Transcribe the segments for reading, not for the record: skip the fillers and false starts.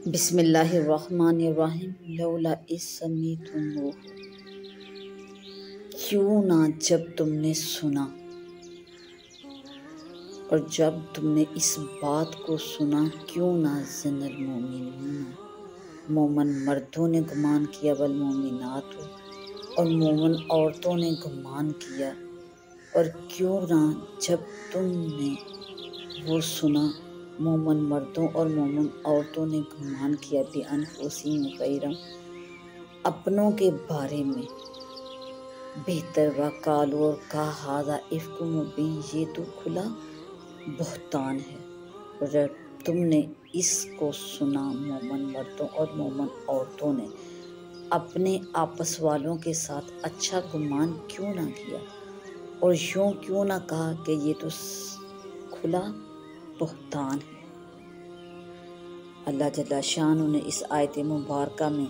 بسم اللہ الرحمن الرحیم لولا اذ سمیعتموہ، کیوں نہ جب تم نے سنا، اور جب تم نے اس بات کو سنا، کیوں نہ ظن المؤمنون، مومن مردوں نے گمان کیا، والمؤمنات، اور مومن عورتوں نے گمان کیا، اور کیوں نہ جب تم نے وہ سنا، مومن مردوں اور مومن عورتوں نے گمان کیا بِأَنفُسِہِمْ خَیْرًا، اپنوں کے بارے میں بہتر، وَقَالُوا، اور کہا، ھَذَا إِفْکٌ مُبِینٌ، یہ تو کھلا بہتان ہے۔ اور جب تم نے اس کو سنا، مومن مردوں اور مومن عورتوں نے اپنے آپس والوں کے ساتھ اچھا گمان کیوں نہ کیا، اور یوں کیوں نہ کہا کہ یہ تو کھلا بہتان ہے۔ اللہ جل شانہ نے اس آیت مبارکہ میں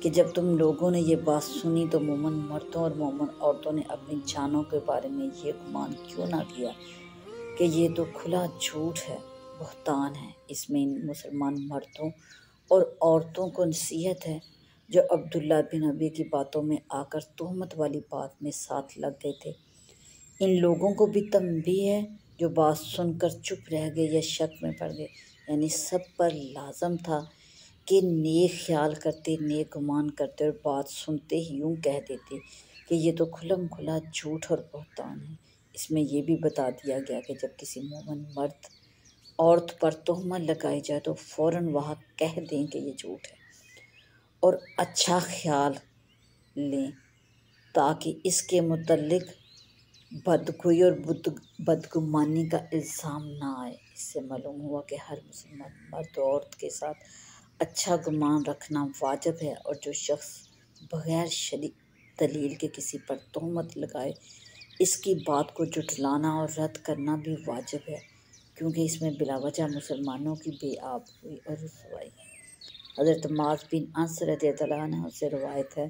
کہ جب تم لوگوں نے یہ بات سنی تو مومن مردوں اور مومن عورتوں نے اپنی جانوں کے بارے میں یہ گمان کیوں نہ کیا کہ یہ تو کھلا جھوٹ ہے، بہتان ہے۔ اس میں ان مسلمان مردوں اور عورتوں کو نصیحت ہے جو عبداللہ بن ابی کی باتوں میں آ کر تہمت والی بات میں ساتھ لگ گئے تھے۔ ان لوگوں کو بھی تنبیہ ہے جو بات سن کر چپ رہ گئے یا شک میں پڑ گئے، یعنی سب پر لازم تھا کہ نیک خیال کرتے، نیک گمان کرتے، اور بات سنتے ہی یوں کہہ دیتے کہ یہ تو کھلم کھلا جھوٹ اور بہتان ہے۔ اس میں یہ بھی بتا دیا گیا کہ جب کسی مومن مرد عورت پر تہمت لگائی جائے تو فوراً وہاں کہہ دیں کہ یہ جھوٹ ہے، اور اچھا خیال لیں تاکہ اس کے متعلق بدگوئی اور بدگمانی کا الزام نہ آئے۔ اس سے معلوم ہوا کہ ہر مسلمان مرد و عورت کے ساتھ اچھا گمان رکھنا واجب ہے، اور جو شخص بغیر شرعی دلیل کے کسی پر تہمت لگائے، اس کی بات کو جھٹلانا اور رد کرنا بھی واجب ہے، کیونکہ اس میں بلا وجہ مسلمانوں کی بے آبروئی اور رسوائی ہے۔ حضرت معاذ بن انس رضی اللہ عنہ سے روایت ہے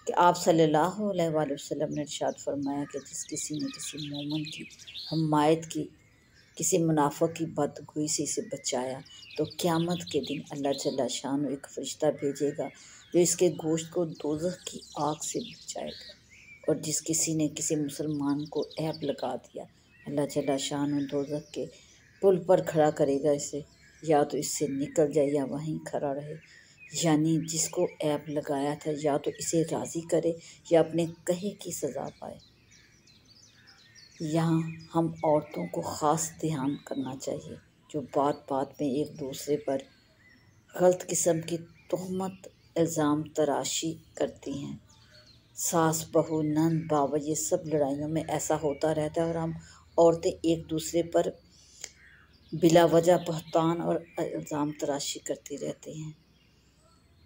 کہ آپ صلی اللہ علیہ وآلہ وسلم نے ارشاد فرمایا کہ جس کسی نے کسی مومن کی حمایت کی، کسی منافق کی بدگوئی سے اسے بچایا، تو قیامت کے دن اللہ جل شانہ ایک فرشتہ بھیجے گا جو اس کے گوشت کو دوزخ کی آگ سے بچائے گا۔ اور جس کسی نے کسی مسلمان کو عیب لگا دیا، اللہ جل شانہ دوزخ کے پل پر کھڑا کرے گا اسے، یا تو اس سے نکل جائے یا وہیں کھڑا رہے، یعنی جس کو عیب لگایا تھا یا تو اسے راضی کرے یا اپنے کہے کی سزا پائے۔ یہاں ہم عورتوں کو خاص دھیان کرنا چاہیے جو بات بات میں ایک دوسرے پر غلط قسم کی تہمت الزام تراشی کرتی ہیں۔ ساس بہو نند باوا یہ سب لڑائیوں میں ایسا ہوتا رہتا ہے، اور ہم عورتیں ایک دوسرے پر بلا وجہ بہتان اور الزام تراشی کرتی رہتی ہیں۔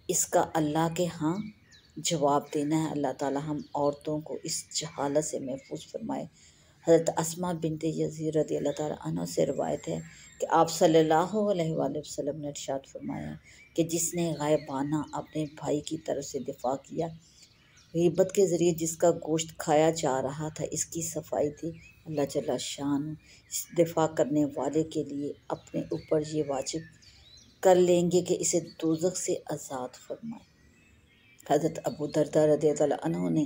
اس کا اللہ کے ہاں جواب دینا ہے۔ اللہ تعالی ہم عورتوں کو اس جہالت سے محفوظ فرمائے۔ حضرت اسماء بنت یزید رضی اللہ تعالی عنہ سے روایت ہے کہ آپ صلی اللہ علیہ وآلہ وسلم نے ارشاد فرمایا کہ جس نے غائبانہ اپنے بھائی کی طرف سے دفاع کیا، غیبت کے ذریعے جس کا گوشت کھایا جا رہا تھا، اس کی صفائی تھی، اللہ جل شانہ اس دفاع کرنے والے کے لیے اپنے اوپر یہ واجب کر لیں گے کہ اسے دوزخ سے آزاد فرمائے۔ حضرت ابو درداء رضی اللہ عنہ نے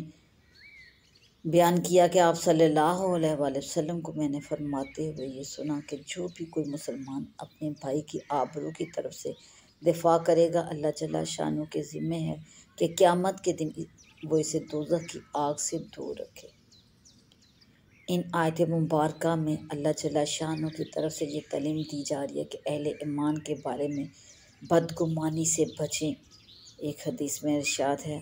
بیان کیا کہ آپ صلی اللہ علیہ وآلہ وسلم کو میں نے فرماتے ہوئے یہ سنا کہ جو بھی کوئی مسلمان اپنے بھائی کی آبرو کی طرف سے دفاع کرے گا، اللہ جل شانہ کے ذمہ ہے کہ قیامت کے دن وہ اسے دوزخ کی آگ سے دور رکھے۔ ان آیت مبارکہ میں اللہ جل شانہ کی طرف سے یہ تعلیم دی جا رہی ہے کہ اہل ایمان کے بارے میں بدگمانی سے بچیں۔ ایک حدیث میں ارشاد ہے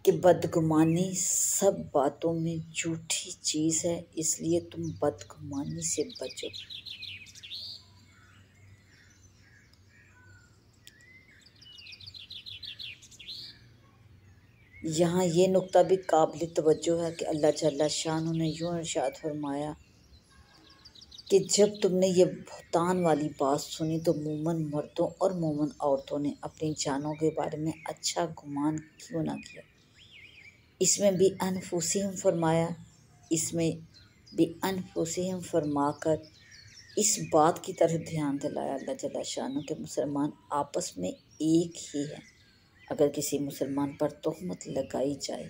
کہ بدگمانی سب باتوں میں جھوٹی چیز ہے، اس لیے تم بدگمانی سے بچو۔ یہاں یہ نقطہ بھی قابل توجہ ہے کہ اللہ جل شانہ نے یوں ارشاد فرمایا کہ جب تم نے یہ بہتان والی بات سنی تو مومن مردوں اور مومن عورتوں نے اپنی جانوں کے بارے میں اچھا گمان کیوں نہ کیا۔ اس میں بھی انفسہم فرمایا، اس میں بھی انفسہم فرما کر اس بات کی طرف دھیان دلایا اللہ جل شانہ کہ مسلمان آپس میں ایک ہی ہیں۔ اگر کسی مسلمان پر تہمت لگائی جائے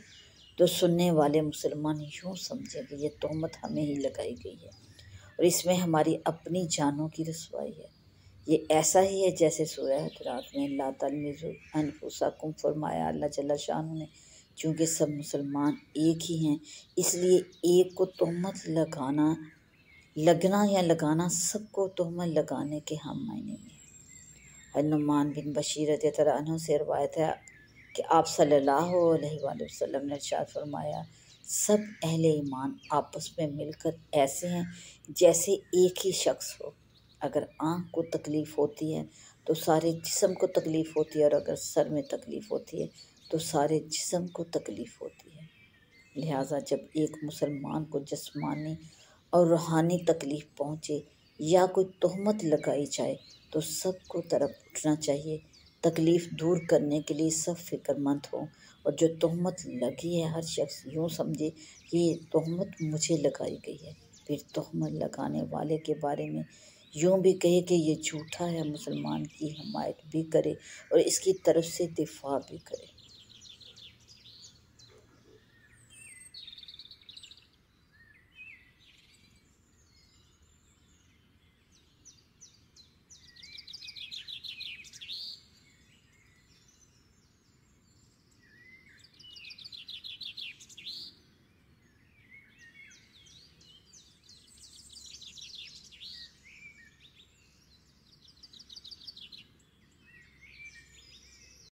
تو سننے والے مسلمان یوں سمجھیں کہ یہ تہمت ہمیں ہی لگائی گئی ہے اور اس میں ہماری اپنی جانوں کی رسوائی ہے۔ یہ ایسا ہی ہے جیسے سورہ حجرات میں لا تلمزوا انفسکم فرمایا اللہ جل شانہ نے، چونکہ سب مسلمان ایک ہی ہیں اس لیے ایک کو تہمت لگنا یا لگانا سب کو تہمت لگانے کے ہم معنی میں ہے۔ نعمان بن بشیر رضی اللہ عنہ سے روایت ہے کہ آپ صلی اللہ علیہ وآلہ وسلم نے ارشاد فرمایا، سب اہل ایمان آپس میں مل کر ایسے ہیں جیسے ایک ہی شخص ہو۔ اگر آنکھ کو تکلیف ہوتی ہے تو سارے جسم کو تکلیف ہوتی ہے، اور اگر سر میں تکلیف ہوتی ہے تو سارے جسم کو تکلیف ہوتی ہے۔ لہٰذا جب ایک مسلمان کو جسمانی اور روحانی تکلیف پہنچے یا کوئی تہمت لگائی جائے تو سب کو طرف اٹھنا چاہیے۔ تکلیف دور کرنے کے لیے سب فکر مند ہوں، اور جو تہمت لگی ہے ہر شخص یوں سمجھے کہ یہ تہمت مجھے لگائی گئی ہے، پھر تہمت لگانے والے کے بارے میں یوں بھی کہے کہ یہ جھوٹا ہے، مسلمان کی حمایت بھی کرے اور اس کی طرف سے دفاع بھی کرے۔